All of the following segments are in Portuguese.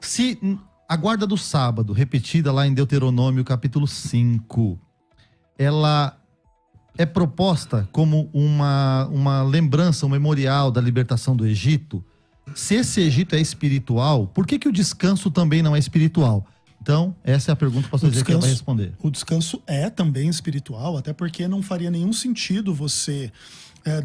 Se a guarda do sábado, repetida lá em Deuteronômio capítulo 5, ela é proposta como uma lembrança, um memorial da libertação do Egito, se esse Egito é espiritual, por que o descanso também não é espiritual? Então, essa é a pergunta que o pastor Ezequiel vai responder. O descanso é também espiritual, até porque não faria nenhum sentido você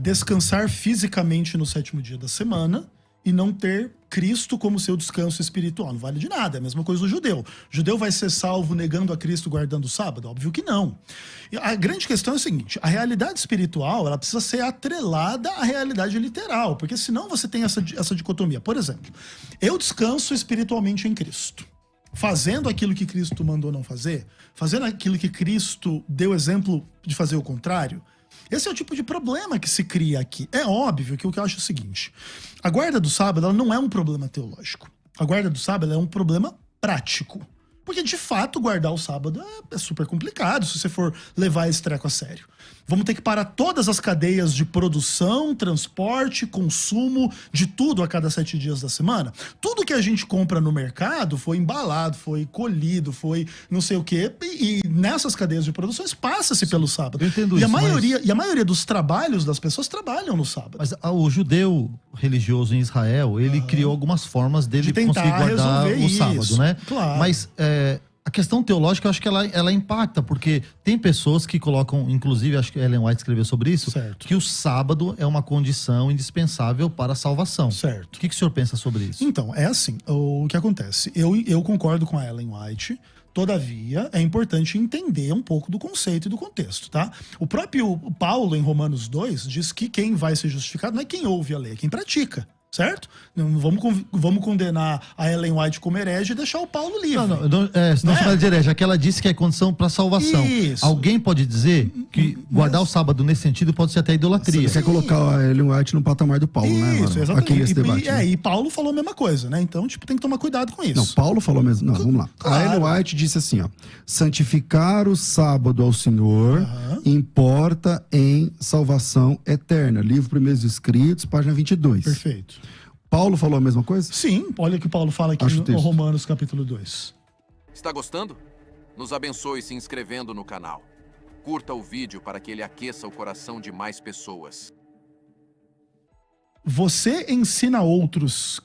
descansar fisicamente no 7º dia da semana e não ter Cristo como seu descanso espiritual. Não vale de nada, é a mesma coisa do judeu. O judeu vai ser salvo negando a Cristo guardando o sábado? Óbvio que não. E a grande questão é a seguinte, a realidade espiritual, ela precisa ser atrelada à realidade literal, porque senão você tem essa dicotomia. Por exemplo, eu descanso espiritualmente em Cristo, fazendo aquilo que Cristo mandou não fazer, fazendo aquilo que Cristo deu exemplo de fazer o contrário. Esse é o tipo de problema que se cria aqui. É óbvio que o que eu acho é o seguinte, a guarda do sábado ela não é um problema teológico. A guarda do sábado é um problema prático. Porque, de fato, guardar o sábado é super complicado se você for levar esse treco a sério. Vamos ter que parar todas as cadeias de produção, transporte, consumo, de tudo a cada 7 dias da semana. Tudo que a gente compra no mercado foi embalado, foi colhido, foi não sei o quê. E nessas cadeias de produções passa-se pelo sábado. Eu entendo e isso, a maioria dos trabalhos das pessoas trabalham no sábado. Mas o judeu religioso em Israel, ele criou algumas formas dele conseguir guardar o sábado, né? Claro. Mas a questão teológica, eu acho que ela impacta, porque tem pessoas que colocam, inclusive, acho que Ellen White escreveu sobre isso, certo, que o sábado é uma condição indispensável para a salvação. Certo. O que o senhor pensa sobre isso? Então, é assim, o que acontece? Eu concordo com a Ellen White, todavia, é importante entender um pouco do conceito e do contexto, tá? O próprio Paulo, em Romanos 2, diz que quem vai ser justificado não é quem ouve a lei, é quem pratica. Certo? Não vamos condenar a Ellen White como herege e deixar o Paulo livre. Não chama de herege, é que ela disse que é condição para salvação. Isso. Alguém pode dizer que guardar o sábado nesse sentido pode ser até idolatria. Você quer colocar a Ellen White no patamar do Paulo, né? Isso, exatamente. Aqui nesse debate. E Paulo falou a mesma coisa, né? Então, tem que tomar cuidado com isso. Não, Paulo falou mesmo. Não, vamos lá. Claro. A Ellen White disse assim, ó. Santificar o sábado ao Senhor importa em salvação eterna. Livro Primeiros Escritos, página 22. Perfeito. Paulo falou a mesma coisa? Sim, olha o que Paulo fala aqui no Romanos capítulo 2. Está gostando? Nos abençoe se inscrevendo no canal. Curta o vídeo para que ele aqueça o coração de mais pessoas. Você ensina outros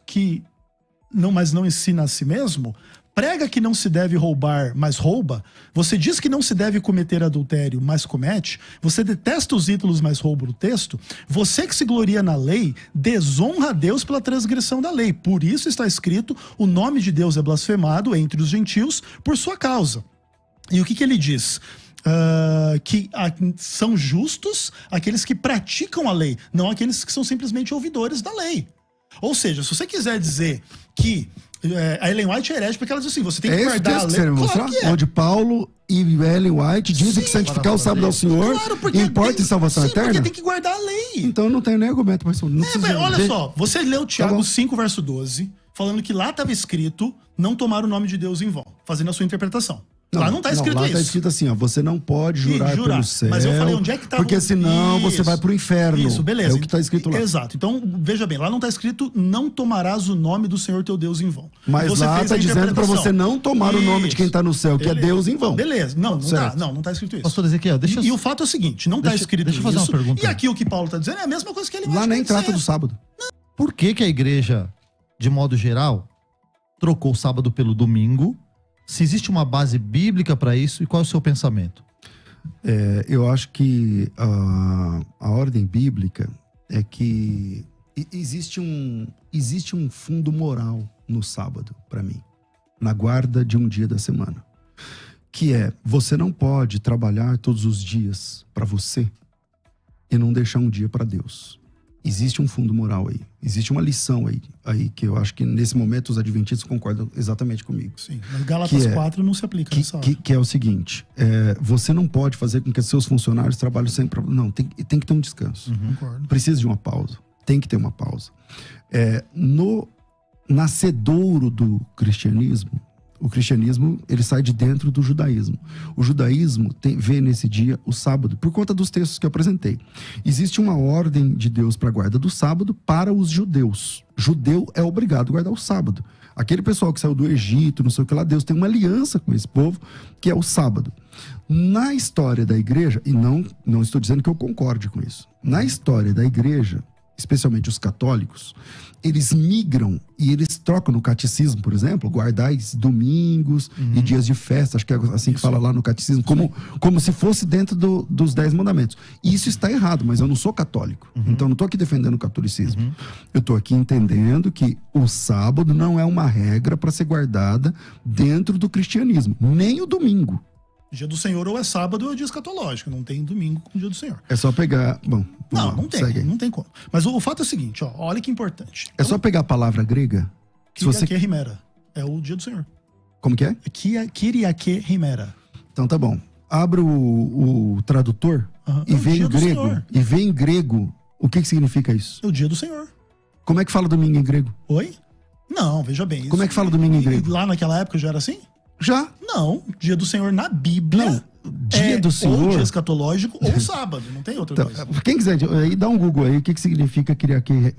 mas não ensina a si mesmo? Prega que não se deve roubar, mas rouba. Você diz que não se deve cometer adultério, mas comete. Você detesta os ídolos, mas rouba o texto. Você que se gloria na lei, desonra a Deus pela transgressão da lei. Por isso está escrito, o nome de Deus é blasfemado entre os gentios por sua causa. E o que ele diz? Que são justos aqueles que praticam a lei, não aqueles que são simplesmente ouvidores da lei. Ou seja, se você quiser dizer que a Ellen White é herege porque ela diz assim, você tem que guardar a lei. Que você mostrar? Claro que é. Onde Paulo e Ellen White dizem que santificar o sábado ao Senhor importa em salvação eterna? Porque tem que guardar a lei. Então não tem nem argumento. Mas olha só, você leu Tiago 5, verso 12, falando que lá estava escrito não tomar o nome de Deus em vão, fazendo a sua interpretação. Lá não está escrito lá isso. Lá está escrito assim, ó, você não pode jurar pelo céu. Mas eu falei, onde é que está? Porque senão você vai pro inferno. Isso, beleza. É o que está escrito lá. Exato. Então, veja bem, lá não está escrito, não tomarás o nome do Senhor teu Deus em vão. Mas você lá está dizendo para você não tomar o nome de quem está no céu, que é Deus em vão. Beleza. Não está escrito isso. Pastor Ezequiel, E o fato é o seguinte, não está escrito deixa eu fazer isso. uma pergunta. E aqui o que Paulo está dizendo é a mesma coisa que ele lá nem trata do sábado. Por que a igreja, de modo geral, trocou o sábado pelo domingo? Se existe uma base bíblica para isso, e qual é o seu pensamento? Eu acho que a ordem bíblica é que existe um fundo moral no sábado, para mim, na guarda de um dia da semana. Que você não pode trabalhar todos os dias para você e não deixar um dia para Deus. Existe um fundo moral aí. Existe uma lição aí que eu acho que nesse momento os adventistas concordam exatamente comigo. Sim, mas Gálatas 4 não se aplica nessa hora. Que é o seguinte, você não pode fazer com que seus funcionários trabalhem sempre... Não, tem que ter um descanso. Concordo. Precisa de uma pausa. Tem que ter uma pausa. No nascedouro do cristianismo, O cristianismo, ele sai de dentro do judaísmo. O judaísmo vê nesse dia o sábado, por conta dos textos que eu apresentei. Existe uma ordem de Deus para a guarda do sábado para os judeus. Judeu é obrigado a guardar o sábado. Aquele pessoal que saiu do Egito, não sei o que lá, Deus tem uma aliança com esse povo, que é o sábado. Na história da igreja, e não estou dizendo que eu concorde com isso, na história da igreja, especialmente os católicos, eles migram e eles trocam no catecismo, por exemplo, guardais domingos e dias de festa, acho que é assim que fala lá no catecismo, como se fosse dentro dos 10 mandamentos. E isso está errado, mas eu não sou católico, então não estou aqui defendendo o catolicismo. Eu estou aqui entendendo que o sábado não é uma regra para ser guardada dentro do cristianismo, nem o domingo. Dia do Senhor ou é sábado ou é dia escatológico. Não tem domingo com o dia do Senhor. É só pegar... Bom, não tem. Não tem como. Mas o fato é o seguinte, ó. Olha que importante. É só pegar a palavra grega... Kyriake Himera. É o dia do Senhor. Como que é? Kyriake Himera. Então tá bom. Abra o tradutor e vê em grego. E vê em grego o que significa isso. É o dia do Senhor. Como é que fala domingo em grego? Oi? Não, veja bem. Como é que fala domingo em grego? Lá naquela época já era assim? Já. Não, dia do Senhor na Bíblia. Não. Dia do Senhor. Ou dia escatológico ou sábado, não tem outra coisa. Quem quiser, aí dá um Google aí, o que significa Kyriake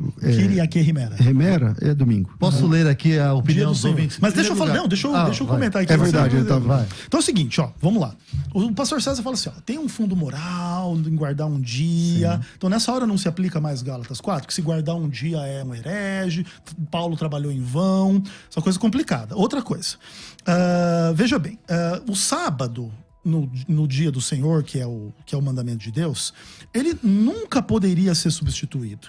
Himera. Himera é domingo. Posso ler aqui a opinião do ouvinte? Mas deixa eu falar, não, deixa eu comentar aqui. É verdade, ele tá... Vai. Então é o seguinte, ó, vamos lá. O pastor César fala assim, ó, tem um fundo moral em guardar um dia. Sim. Então nessa hora não se aplica mais Gálatas 4, que se guardar um dia é um herege, Paulo trabalhou em vão, essa coisa complicada. Outra coisa, veja bem, o sábado, no dia do Senhor, que é o mandamento de Deus, ele nunca poderia ser substituído.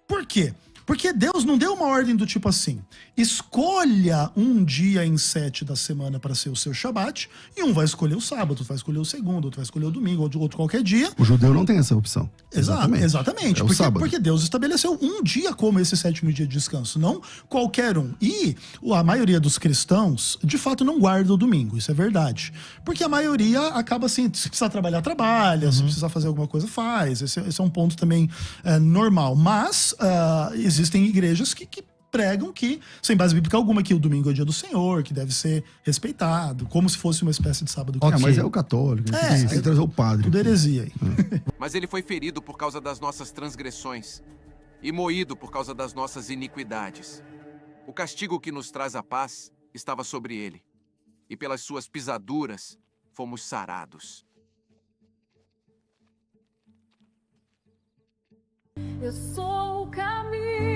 Por quê? Porque Deus não deu uma ordem do tipo assim, escolha um dia em 7 da semana para ser o seu Shabat, e um vai escolher o sábado, outro vai escolher o segundo, outro vai escolher o domingo, outro qualquer dia. O judeu não tem essa opção. Exatamente. É o sábado. Porque Deus estabeleceu um dia como esse 7º dia de descanso, não qualquer um. E a maioria dos cristãos, de fato, não guarda o domingo, isso é verdade. Porque a maioria acaba assim, se precisar trabalhar, trabalha, se precisar fazer alguma coisa, faz. Esse é um ponto também normal. Mas existem igrejas que pregam que, sem base bíblica alguma, que o domingo é o dia do Senhor, que deve ser respeitado, como se fosse uma espécie de sábado. Okay. Mas é o católico, tem que trazer o padre. Tudo heresia aí. Mas ele foi ferido por causa das nossas transgressões e moído por causa das nossas iniquidades. O castigo que nos traz a paz estava sobre ele, e pelas suas pisaduras fomos sarados. Eu sou o caminho.